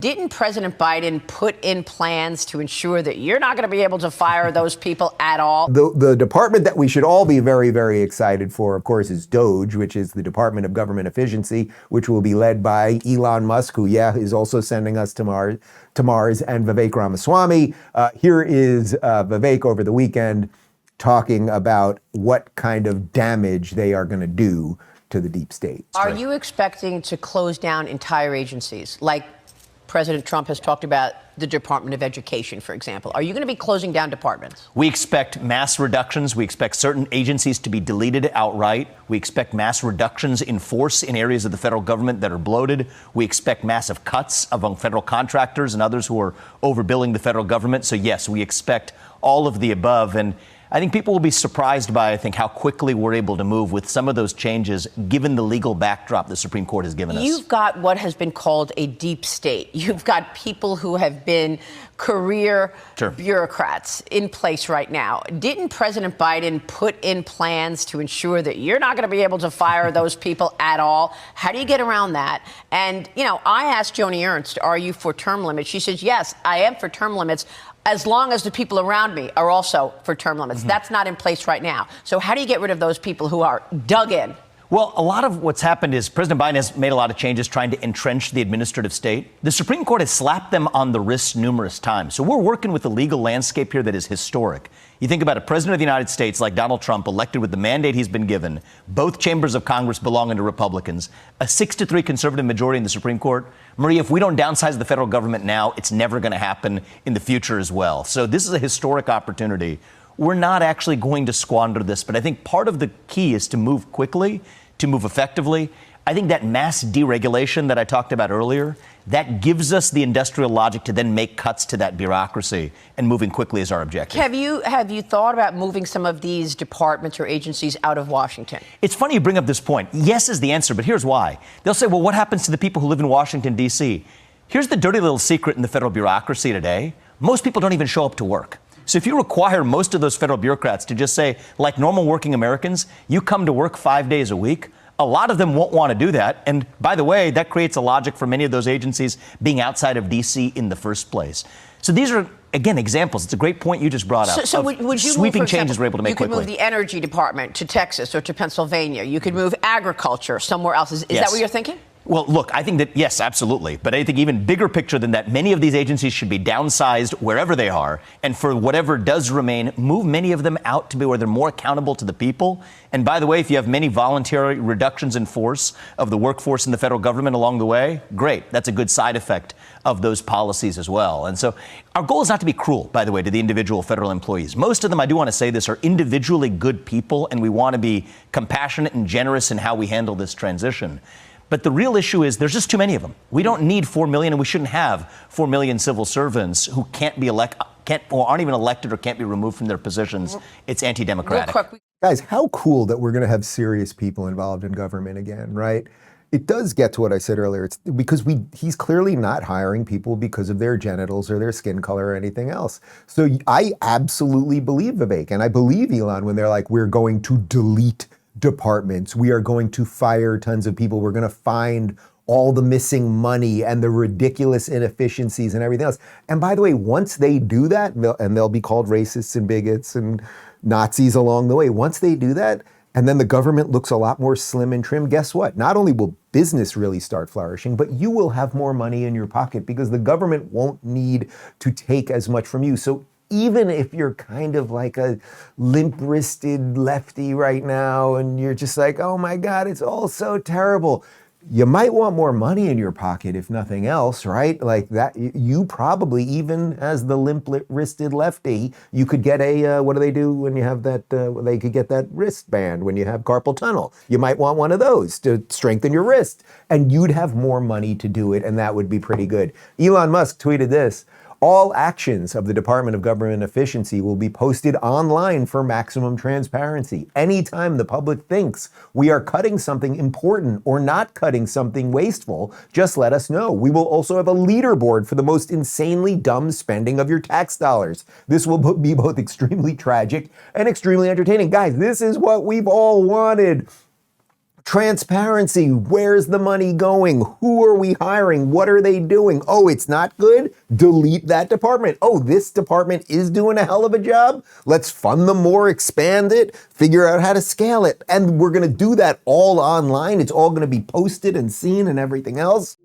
Didn't President Biden put in plans to ensure that you're not going to be able to fire those people at all? The department that we should all be very, very excited for, of course, is DOGE, which is the Department of Government Efficiency, which will be led by Elon Musk, who, is also sending us to Mars, and Vivek Ramaswamy. Here is Vivek over the weekend talking about what kind of damage they are going to do to the deep state. Are you expecting to close down entire agencies like President Trump has talked about the Department of Education, for example? Are you going to be closing down departments? We expect mass reductions. We expect certain agencies to be deleted outright. We expect mass reductions in force in areas of the federal government that are bloated. We expect massive cuts among federal contractors and others who are overbilling the federal government. So, yes, we expect all of the above. And I think people will be surprised by, how quickly we're able to move with some of those changes, given the legal backdrop the Supreme Court has given us. You've got what has been called a deep state. You've got people who have been career bureaucrats in place right now. Didn't President Biden put in plans to ensure that you're not going to be able to fire those people at all? How do you get around that? And, I asked Joni Ernst, are you for term limits? She says, yes, I am for term limits, as long as the people around me are also for term limits. That's not in place right now. So how do you get rid of those people who are dug in? Well, a lot of what's happened is President Biden has made a lot of changes trying to entrench the administrative state. The Supreme Court has slapped them on the wrist numerous times. So we're working with a legal landscape here that is historic. You think about a president of the United States like Donald Trump, elected with the mandate he's been given, both chambers of Congress belonging to Republicans, a 6-3 conservative majority in the Supreme Court. Maria, if we don't downsize the federal government now, it's never going to happen in the future as well. So this is a historic opportunity. We're not actually going to squander this, but I think part of the key is to move quickly, to move effectively. I think that mass deregulation that I talked about earlier, that gives us the industrial logic to then make cuts to that bureaucracy, and moving quickly is our objective. Have you thought about moving some of these departments or agencies out of Washington? It's funny you bring up this point. Yes is the answer, but here's why. They'll say, well, what happens to the people who live in Washington, D.C.? Here's the dirty little secret in the federal bureaucracy today. Most people don't even show up to work. So if you require most of those federal bureaucrats to just say, like normal working Americans, you come to work 5 days a week, a lot of them won't want to do that. And by the way, that creates a logic for many of those agencies being outside of D.C. in the first place. So these are, again, examples. It's a great point you just brought up. So would you sweeping move, changes we're able to make quickly. You could move the Energy Department to Texas or to Pennsylvania. You could move agriculture somewhere else. Is that what you're thinking? Well, look, I think that, yes, absolutely. But I think even bigger picture than that, many of these agencies should be downsized wherever they are. And for whatever does remain, move many of them out to be where they're more accountable to the people. And by the way, if you have many voluntary reductions in force of the workforce in the federal government along the way, great. That's a good side effect of those policies as well. And so our goal is not to be cruel, by the way, to the individual federal employees. Most of them, I do want to say this, are individually good people, and we want to be compassionate and generous in how we handle this transition. But the real issue is there's just too many of them. We don't need 4 million, and we shouldn't have 4 million civil servants who can't be or aren't even elected or can't be removed from their positions. It's anti-democratic. Guys, how cool that we're going to have serious people involved in government again, right? It does get to what I said earlier. It's because he's clearly not hiring people because of their genitals or their skin color or anything else. So I absolutely believe Vivek, and I believe Elon when they're like, we're going to delete departments. We are going to fire tons of people. We're going to find all the missing money and the ridiculous inefficiencies and everything else. And by the way, once they do that, and they'll be called racists and bigots and Nazis along the way, once they do that, and then the government looks a lot more slim and trim, guess what? Not only will business really start flourishing, but you will have more money in your pocket because the government won't need to take as much from you. So even if you're kind of like a limp-wristed lefty right now and you're just like, oh my God, it's all so terrible, you might want more money in your pocket if nothing else, right? Like that, you probably, even as the limp-wristed lefty, you could get a, what do they do when you have that, they could get that wristband when you have carpal tunnel. You might want one of those to strengthen your wrist, and you'd have more money to do it, and that would be pretty good. Elon Musk tweeted this: all actions of the Department of Government Efficiency will be posted online for maximum transparency. Anytime the public thinks we are cutting something important or not cutting something wasteful, just let us know. We will also have a leaderboard for the most insanely dumb spending of your tax dollars. This will be both extremely tragic and extremely entertaining. Guys, this is what we've all wanted. Transparency. Where's the money going? Who are we hiring? What are they doing? Oh, it's not good? Delete that department. Oh, this department is doing a hell of a job? Let's fund them more, expand it, figure out how to scale it. And we're going to do that all online. It's all going to be posted and seen and everything else.